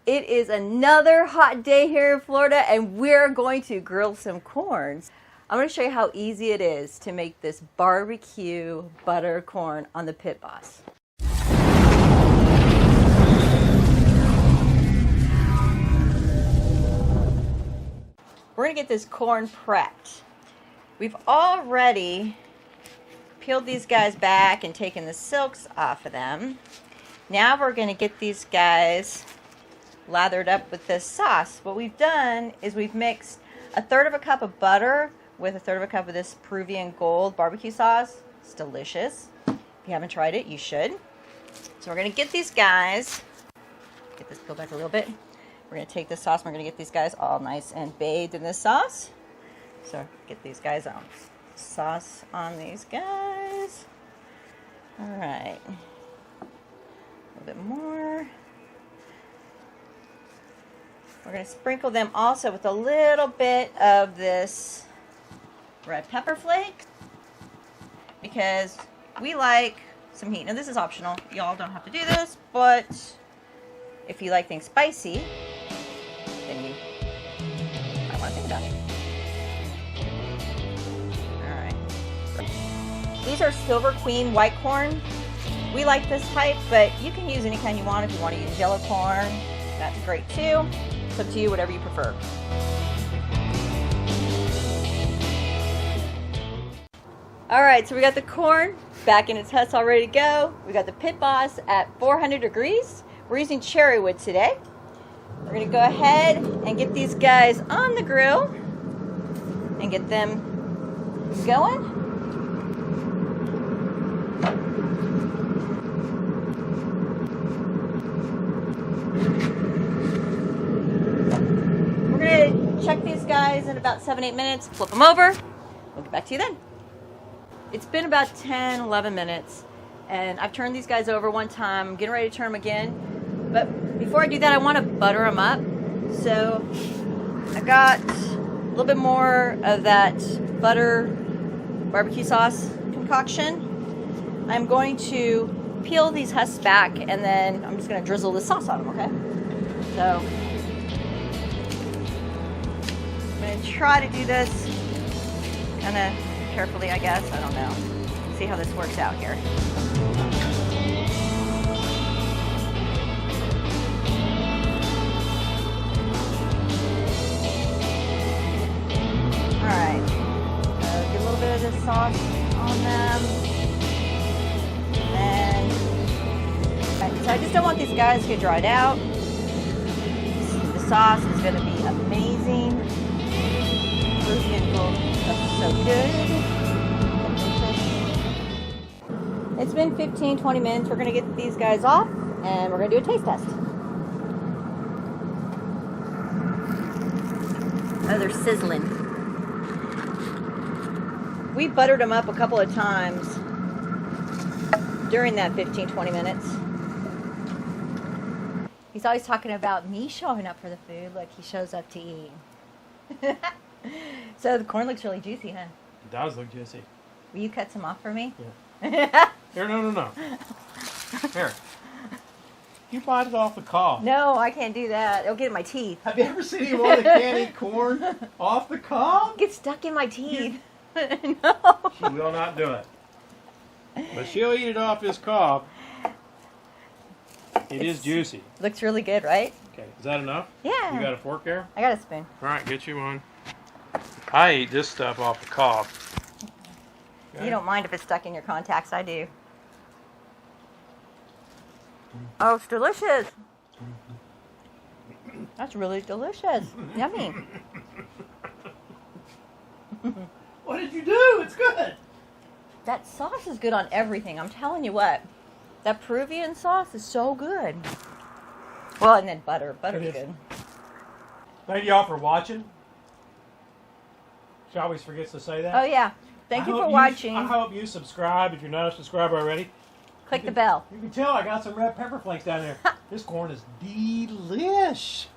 It is another hot day here in Florida, and we're going to grill some corns. I'm going to show you how easy it is to make this barbecue butter corn on the Pit Boss. We're going to get this corn prepped. We've already peeled these guys back and taken the silks off of them. Now we're going to get these guys lathered up with this sauce. What we've done is we've mixed 1/3 of a cup of butter with 1/3 of a cup of this Peruvian gold barbecue sauce. It's delicious. If you haven't tried it, you should. So we're going to get these guys, get this peeled back a little bit. We're going to take this sauce and we're going to get these guys all nice and bathed in this sauce. So get these guys on. Sauce on these guys. All right. A little bit more. We're going to sprinkle them also with a little bit of this red pepper flake because we like some heat. Now this is optional. Y'all don't have to do this, but if you like things spicy, then you might want to think about it. Alright. These are Silver Queen white corn. We like this type, but you can use any kind you want. If you want to use yellow corn, that's great too. It's up to you, whatever you prefer. Alright, so we got the corn back in its husk all ready to go. We got the Pit Boss at 400 degrees. We're using cherry wood today. We're going to go ahead and get these guys on the grill and get them going. We're going to check these guys in about 7-8 minutes, flip them over. We'll get back to you then. It's been about 10-11 minutes and I've turned these guys over one time. I'm getting ready to turn them again. But before I do that, I want to butter them up. So I got a little bit more of that butter barbecue sauce concoction. I'm going to peel these husks back and then I'm just going to drizzle the sauce on them, okay? So I'm going to try to do this kind of carefully, I guess. I don't know. See how this works out here. Alright, get a little bit of this sauce on them. And so I just don't want these guys to get dried out. The sauce is going to be amazing. Peruvian gold stuff is so good. It's been 15-20 minutes. We're going to get these guys off and we're going to do a taste test. Oh, they're sizzling. We buttered them up a couple of times during that 15-20 minutes. He's always talking about me showing up for the food like he shows up to eat. So the corn looks really juicy, huh? It does look juicy. Will you cut some off for me? Yeah. Here, no. Here. You bite it off the cob. No, I can't do that. It'll get in my teeth. Have you ever seen anyone that can't eat corn off the cob? It gets stuck in my teeth. No. She will not do it. But she'll eat it off this cob. It is juicy. Looks really good, right? Okay, is that enough? Yeah. You got a fork there? I got a spoon. All right, get you one. I eat this stuff off the cob. Okay. You don't mind if it's stuck in your contacts. I do. Oh, it's delicious. That's really delicious. Yummy. What did you do? It's good. That sauce is good on everything. I'm telling you what. That Peruvian sauce is so good. Well, and then butter. Butter's good. Thank y'all for watching. She always forgets to say that. Oh, yeah. Thank you for watching. I hope you subscribe if you're not a subscriber already. Click the bell. You can tell I got some red pepper flakes down there. This corn is delish.